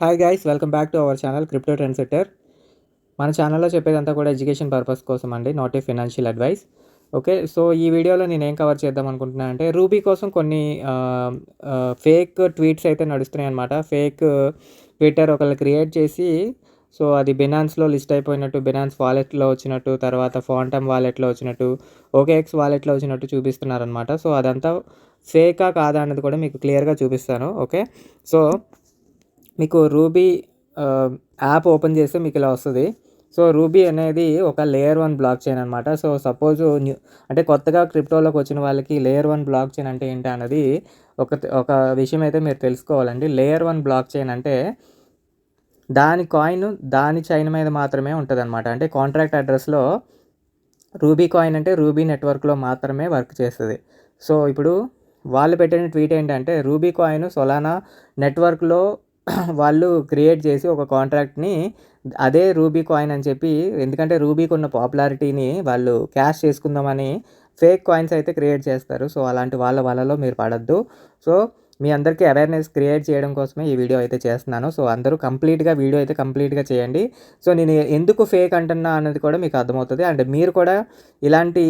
Hi guys, welcome back to our channel crypto trend setter. మన ఛానల్లో చెప్పేదంతా కూడా ఎడ్యుకేషన్ పర్పస్ కోసం అండి, not a financial advice. Okay, so ఈ వీడియోలో నేను ఏం కవర్ చేద్దాం అనుకుంటున్నాను అంటే, రూబీ కోసం కొన్ని ఫేక్ ట్వీట్స్ అయితే నడుస్తున్నాయి అనమాట. ఫేక్ ట్విట్టర్ ఒకళ్ళు క్రియేట్ చేసి, సో అది బినాన్స్లో లిస్ట్ అయిపోయినట్టు, బినాన్స్ వాలెట్లో వచ్చినట్టు, తర్వాత ఫాంటమ్ వాలెట్లో వచ్చినట్టు, ఓకేఎక్స్ వాలెట్లో వచ్చినట్టు చూపిస్తున్నారనమాట. సో అదంతా ఫేకా కాదా అన్నది కూడా మీకు క్లియర్గా చూపిస్తాను. ఓకే, సో మీకు రూబీ యాప్ ఓపెన్ చేస్తే మీకు ఇలా వస్తుంది. సో రూబీ అనేది ఒక లేయర్ 1 బ్లాక్ చైన్ అనమాట. సో సపోజ్ అంటే కొత్తగా క్రిప్టోలోకి వచ్చిన వాళ్ళకి లేయర్ 1 బ్లాక్ చైన్ అంటే ఏంటి అన్నది ఒక ఒక విషయం అయితే మీరు తెలుసుకోవాలండి. లేయర్ 1 బ్లాక్ చైన్ అంటే దాని కాయిన్ దాని చైన్ మీద మాత్రమే ఉంటుంది అనమాట. అంటే కాంట్రాక్ట్ అడ్రస్లో రూబీ కాయిన్ అంటే రూబీ నెట్వర్క్లో మాత్రమే వర్క్ చేస్తుంది. సో ఇప్పుడు వాళ్ళు పెట్టిన ట్వీట్ ఏంటంటే, రూబీ కాయిన్ సొలానా నెట్వర్క్లో వాళ్ళు క్రియేట్ చేసి ఒక కాంట్రాక్ట్ని అదే రూబీ కాయిన్ అని చెప్పి, ఎందుకంటే రూబీకి ఉన్న పాపులారిటీని వాళ్ళు క్యాష్ చేసుకుందామని ఫేక్ కాయిన్స్ అయితే క్రియేట్ చేస్తారు. సో అలాంటి వాళ్ళ వలలో మీరు పడద్దు. సో మీ అందరికీ అవేర్నెస్ క్రియేట్ చేయడం కోసమే ఈ వీడియో అయితే చేస్తున్నాను. సో అందరూ వీడియో అయితే కంప్లీట్గా చేయండి. సో నేను ఎందుకు ఫేక్ అంటున్నా అన్నది కూడా మీకు అర్థమవుతుంది. అండ్ మీరు కూడా ఇలాంటి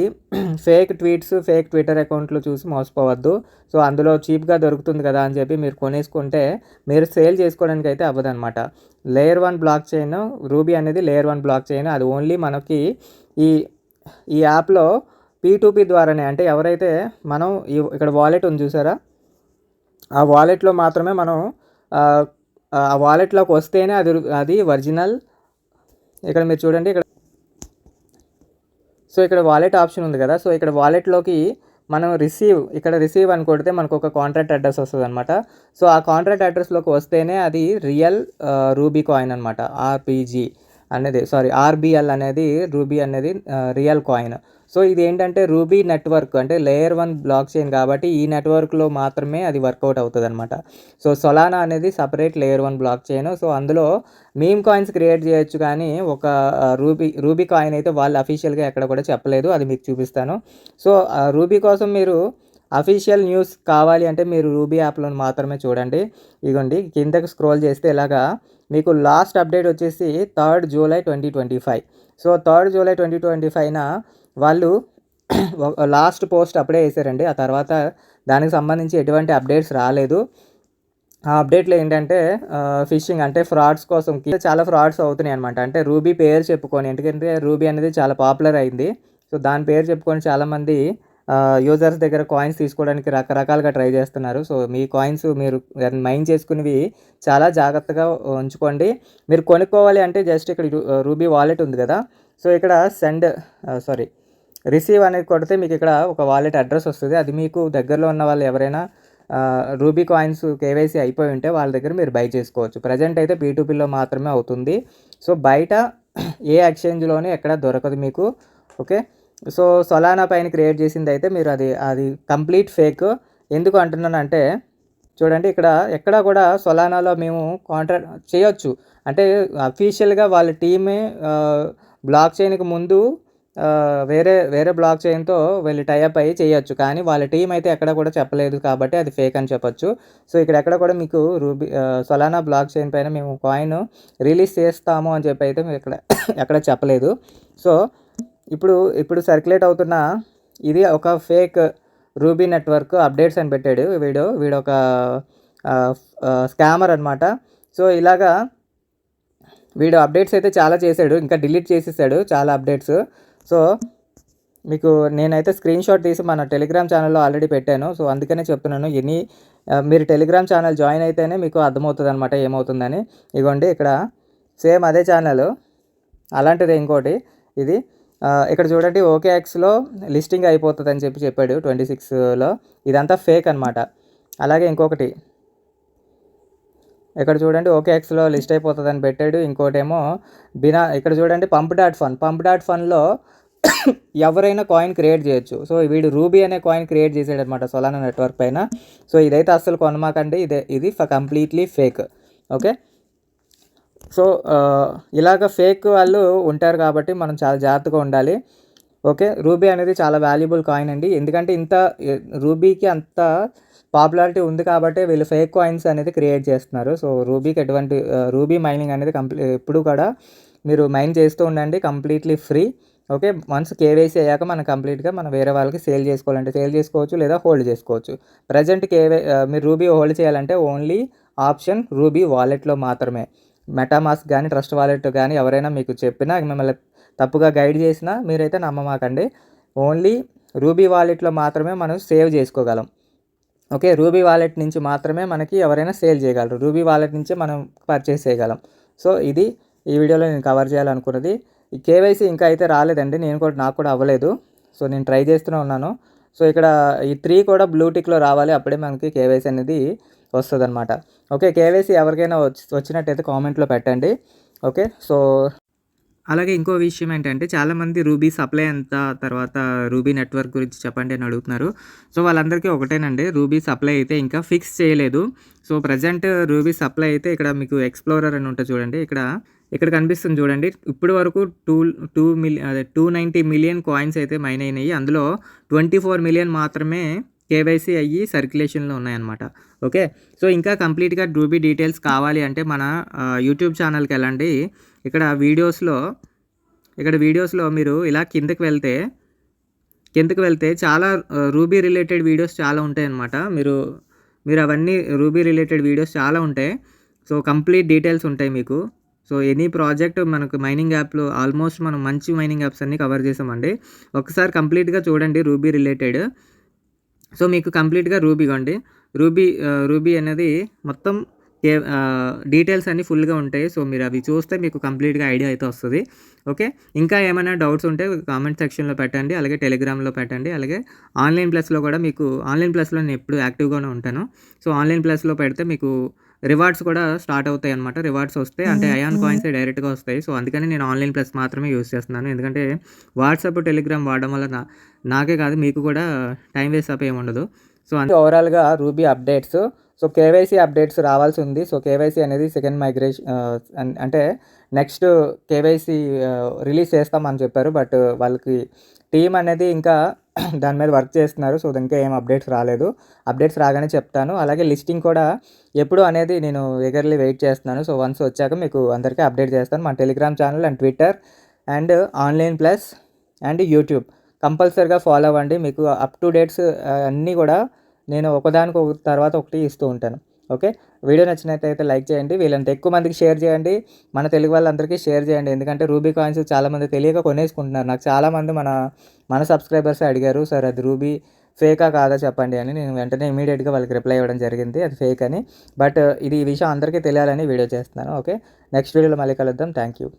ఫేక్ ట్వీట్స్, ఫేక్ ట్విట్టర్ అకౌంట్లు చూసి మోసపోవద్దు. సో అందులో చీప్గా దొరుకుతుంది కదా అని చెప్పి మీరు కొనేసుకుంటే మీరు సేల్ చేసుకోవడానికి అయితే అవ్వదన్నమాట. లేయర్ 1 బ్లాక్ చైన్ రూబీ అనేది లేయర్ 1 బ్లాక్ చైన్. అది ఓన్లీ మనకి ఈ ఈ యాప్లో P2P ద్వారానే, అంటే ఎవరైతే మనం ఇక్కడ వాలెట్ ఉంది చూసారా, ఆ వాలెట్లో మాత్రమే మనం ఆ వాలెట్లోకి వస్తేనే అది ఒరిజినల్. ఇక్కడ మీరు చూడండి, ఇక్కడ వాలెట్ ఆప్షన్ ఉంది కదా. సో ఇక్కడ వాలెట్లోకి మనం రిసీవ్ అని కొడితే మనకు ఒక కాంట్రాక్ట్ అడ్రస్ వస్తుంది అనమాట. సో ఆ కాంట్రాక్ట్ అడ్రస్లోకి వస్తేనే అది రియల్ రూబీ కాయిన్ అనమాట. ఆర్బిఎల్ అనేది రూబీ అనేది రియల్ కాయిన్. సో ఇది ఏంటంటే రూబీ నెట్వర్క్ అంటే లేయర్ 1 బ్లాక్ చైన్ కాబట్టి ఈ నెట్వర్క్లో మాత్రమే అది వర్కౌట్ అవుతుంది అనమాట. సో సొలానా అనేది separate layer 1 block chain. So అందులో మీమ్ కాయిన్స్ క్రియేట్ చేయొచ్చు, కానీ ఒక రూబీ కాయిన్ అయితే వాళ్ళు అఫీషియల్గా ఎక్కడ కూడా చెప్పలేదు. అది మీకు చూపిస్తాను. సో రూబీ కోసం మీరు అఫీషియల్ న్యూస్ కావాలి అంటే మీరు రూబీ యాప్లో మాత్రమే చూడండి. ఇదిగోండి, కిందకి స్క్రోల్ చేస్తే ఇలాగా మీకు లాస్ట్ అప్డేట్ వచ్చేసి 3rd July 2025. So 3rd July 2025న వాళ్ళు లాస్ట్ పోస్ట్ అప్పుడే వేసారండి. ఆ తర్వాత దానికి సంబంధించి ఎటువంటి అప్డేట్స్ రాలేదు. ఆ అప్డేట్లో ఏంటంటే ఫిషింగ్ అంటే ఫ్రాడ్స్ కోసం చాలా ఫ్రాడ్స్ అవుతున్నాయి అనమాట. అంటే రూబీ పేరు చెప్పుకొని, ఎందుకంటే రూబీ అనేది చాలా పాపులర్ అయింది. సో దాని పేరు చెప్పుకొని చాలామంది యూజర్స్ దగ్గర కాయిన్స్ తీసుకోవడానికి రకరకాలుగా ట్రై చేస్తున్నారు. సో మీ కాయిన్స్ మీరు మైన్ చేసుకునేవి చాలా జాగ్రత్తగా ఉంచుకోండి. మీరు కొనుక్కోవాలి అంటే జస్ట్ ఇక్కడ రూబీ వాలెట్ ఉంది కదా. సో ఇక్కడ రిసీవ్ అనేది కొడితే మీకు ఇక్కడ ఒక వాలెట్ అడ్రస్ వస్తుంది. అది మీకు దగ్గరలో ఉన్న వాళ్ళు ఎవరైనా రూబీ కాయిన్స్ కేవైసీ అయిపోయి ఉంటే వాళ్ళ దగ్గర మీరు బై చేసుకోవచ్చు. ప్రజెంట్ అయితే P2Pలో మాత్రమే అవుతుంది. సో బయట ఏ ఎక్స్చేంజ్లోనే ఎక్కడ దొరకదు మీకు. ఓకే, సో సొలానా పైన క్రియేట్ చేసింది అయితే మీరు అది కంప్లీట్ ఫేక్. ఎందుకు అంటున్నానంటే చూడండి, ఇక్కడ ఎక్కడ కూడా సొలానాలో మేము కాంట్రాక్ట్ చేయొచ్చు అంటే అఫీషియల్గా వాళ్ళ టీమే బ్లాక్ చైన్కి ముందు వేరే బ్లాక్ చైన్తో వెళ్ళి టైఅప్ అయ్యి చేయొచ్చు, కానీ వాళ్ళ టీం అయితే ఎక్కడ కూడా చెప్పలేదు కాబట్టి అది ఫేక్ అని చెప్పొచ్చు. సో ఇక్కడ ఎక్కడ కూడా మీకు సొలానా బ్లాక్ చైన్ పైన మేము కాయిన్ రిలీజ్ చేస్తాము అని చెప్పి అయితే మేము ఎక్కడ చెప్పలేదు. సో ఇప్పుడు సర్క్యులేట్ అవుతున్న ఇది ఒక ఫేక్ రూబీ నెట్వర్క్ అప్డేట్స్ అని పెట్టాడు వీడు ఒక స్కామర్ అనమాట. సో ఇలాగా వీడు అప్డేట్స్ అయితే చాలా చేశాడు, ఇంకా డిలీట్ చేసేసాడు చాలా అప్డేట్స్. సో మీకు నేనైతే స్క్రీన్ షాట్ తీసి మన టెలిగ్రామ్ ఛానల్లో ఆల్రెడీ పెట్టాను. సో అందుకనే చెప్తున్నాను, మీరు టెలిగ్రామ్ ఛానల్ జాయిన్ అయితేనే మీకు అర్థమవుతుంది అనమాట ఏమవుతుందని. ఇదిగోండి, ఇక్కడ సేమ్ అదే ఛానల్, అలాంటిదే ఇంకోటి ఇది. ఇక్కడ చూడండి, ఓకేఎక్స్లో లిస్టింగ్ అయిపోతుంది అని చెప్పాడు 26లో. ఇదంతా ఫేక్ అనమాట. అలాగే ఇంకొకటి ఇక్కడ చూడండి, ఓకేఎక్స్లో లిస్ట్ అయిపోతుంది అని పెట్టాడు. ఇంకోటేమో ఇక్కడ చూడండి, పంప్ డాట్ ఫన్లో ఎవరైనా కాయిన్ క్రియేట్ చేయొచ్చు. సో వీడు రూబీ అనే కాయిన్ క్రియేట్ చేసాడు అనమాట సొలానా నెట్వర్క్ పైన. సో ఇదైతే అస్సలు కొనమాకండి, ఇది కంప్లీట్లీ ఫేక్. ఓకే, సో ఇలాగ ఫేక్ వాళ్ళు ఉంటారు కాబట్టి మనం చాలా జాగ్రత్తగా ఉండాలి. ఓకే, రూబీ అనేది చాలా వాల్యుబుల్ కాయిన్ అండి. ఎందుకంటే రూబీకి అంత పాపులారిటీ ఉంది కాబట్టి వీళ్ళు ఫేక్ కాయిన్స్ అనేది క్రియేట్ చేస్తున్నారు. సో రూబీకి ఎటువంటి రూబీ మైనింగ్ అనేది ఎప్పుడు కూడా మీరు మైన్ చేస్తూ ఉండండి, completely free. Okay, once KYC అయ్యాక మనం కంప్లీట్గా మనం వేరే వాళ్ళకి సేల్ చేసుకోవాలంటే సేల్ చేసుకోవచ్చు, లేదా హోల్డ్ చేసుకోవచ్చు. ప్రజెంట్ మీరు రూబీ హోల్డ్ చేయాలంటే ఓన్లీ ఆప్షన్ రూబీ వాలెట్లో మాత్రమే. మెటామాస్క్ కానీ ట్రస్ట్ వాలెట్ కానీ ఎవరైనా మీకు చెప్పినా, మిమ్మల్ని తప్పుగా గైడ్ చేసినా మీరైతే నమ్మమాకండి. ఓన్లీ రూబీ వాలెట్లో మాత్రమే మనం సేవ్ చేసుకోగలం. ఓకే, రూబీ వాలెట్ నుంచి మాత్రమే మనకి ఎవరైనా సేల్ చేయగలరు, రూబీ వాలెట్ నుంచే మనం పర్చేస్ చేయగలం. సో ఇది ఈ వీడియోలో నేను కవర్ చేయాలనుకున్నది. ఈ కేవైసీ ఇంకా అయితే రాలేదండి, నాకు కూడా అవ్వలేదు. సో నేను ట్రై చేస్తూనే ఉన్నాను. సో ఇక్కడ ఈ 3 కూడా బ్లూ టిక్లో రావాలి, అప్పుడే మనకి కేవైసీ అనేది వస్తుంది అనమాట. ఓకే, కేవైసీ ఎవరికైనా వచ్చినట్టయితే కామెంట్లో పెట్టండి. ఓకే, సో అలాగే ఇంకో విషయం ఏంటంటే చాలామంది రూబీ సప్లై ఎంత, తర్వాత రూబీ నెట్వర్క్ గురించి చెప్పండి అని అడుగుతున్నారు. సో వాళ్ళందరికీ ఒకటేనండి, రూబీ సప్లై అయితే ఇంకా ఫిక్స్ చేయలేదు. సో ప్రజెంట్ రూబీ సప్లై అయితే ఇక్కడ మీకు ఎక్స్ప్లోరర్ అని ఉంటుంది చూడండి, ఇక్కడ కనిపిస్తుంది చూడండి. ఇప్పటి వరకు 290 మిలియన్ కాయిన్స్ అయితే మైన్ అయినాయి. అందులో 24 మిలియన్ మాత్రమే కేవైసీ అయ్యి సర్క్యులేషన్లో ఉన్నాయన్నమాట. ఓకే, సో ఇంకా కంప్లీట్గా రూబీ డీటెయిల్స్ కావాలి అంటే మన యూట్యూబ్ ఛానల్కి వెళ్ళండి. ఇక్కడ వీడియోస్లో మీరు ఇలా కిందకి వెళ్తే చాలా రూబీ రిలేటెడ్ వీడియోస్ చాలా ఉంటాయి అన్నమాట. మీరు అవన్నీ రూబీ రిలేటెడ్ వీడియోస్ చాలా ఉంటాయి. సో కంప్లీట్ డీటెయిల్స్ ఉంటాయి మీకు. సో ఎనీ ప్రాజెక్ట్ మనకు మైనింగ్ యాప్లో ఆల్మోస్ట్ మనం మంచి మైనింగ్ యాప్స్ అన్నీ కవర్ చేసామండి. ఒకసారి కంప్లీట్గా చూడండి రూబీ రిలేటెడ్. సో మీకు కంప్లీట్గా రూబీ అనేది మొత్తం డీటెయిల్స్ అన్నీ ఫుల్గా ఉంటాయి. సో మీరు అవి చూస్తే మీకు కంప్లీట్గా ఐడియా అయితే వస్తుంది. ఓకే, ఇంకా ఏమైనా డౌట్స్ ఉంటే కామెంట్ సెక్షన్లో పెట్టండి, అలాగే టెలిగ్రామ్లో పెట్టండి, అలాగే ఆన్లైన్ ప్లస్లో కూడా మీకు ఆన్లైన్ ప్లస్లో నేను ఎప్పుడు యాక్టివ్గానే ఉంటాను. సో ఆన్లైన్ ప్లస్లో పెడితే మీకు రివార్డ్స్ కూడా స్టార్ట్ అవుతాయి అనమాట. రివార్డ్స్ వస్తే అంటే అయాన్ కాయిన్స్ డైరెక్ట్గా వస్తాయి. సో అందుకని నేను ఆన్లైన్ ప్లస్ మాత్రమే యూస్ చేస్తున్నాను, ఎందుకంటే వాట్సాప్ టెలిగ్రామ్ వాడడం వల్ల నాకే కాదు మీకు కూడా టైం వేస్ట్ అప్ ఏమి ఉండదు. సో ఓవరాల్గా ruby updates. So KYC updates రావాల్సి ఉంది. సో కేవైసీ అనేది సెకండ్ మైగ్రేషన్ అంటే నెక్స్ట్ కేవైసీ రిలీజ్ చేస్తామని చెప్పారు. బట్ వాళ్ళకి టీం అనేది ఇంకా దాని మీద వర్క్ చేస్తున్నారు. సో ఇంకా ఏం అప్డేట్స్ రాలేదు. అప్డేట్స్ రాగానే చెప్తాను. అలాగే లిస్టింగ్ కూడా ఎప్పుడు అనేది నేను ఎగర్లీ వెయిట్ చేస్తున్నాను. సో వన్స్ వచ్చాక మీకు అందరికీ అప్డేట్ చేస్తాను. మన Telegram channel and Twitter and online plus and YouTube కంపల్సరీగా ఫాలో అవ్వండి. మీకు అప్ టు డేట్స్ అన్నీ కూడా నేను ఒకదానికి తర్వాత ఒకటి ఇస్తూ ఉంటాను. ఓకే, వీడియో నచ్చినట్లయితే లైక్ చేయండి, వీళ్ళంత ఎక్కువ మందికి షేర్ చేయండి, మన తెలుగు వాళ్ళందరికీ షేర్ చేయండి. ఎందుకంటే రూబీ కాయిన్స్ చాలామంది తెలియక కొనేసుకుంటున్నారు. నాకు చాలామంది మన సబ్స్క్రైబర్స్ అడిగారు, సార్ అది రూబీ ఫేకా కాదా చెప్పండి అని. నేను వెంటనే ఇమీడియట్గా వాళ్ళకి రిప్లై ఇవ్వడం జరిగింది, అది ఫేక్ అని. బట్ ఈ విషయం అందరికీ తెలియాలని వీడియో చేస్తున్నాను. ఓకే, నెక్స్ట్ వీడియోలో మళ్ళీ కలుద్దాం. Thank you.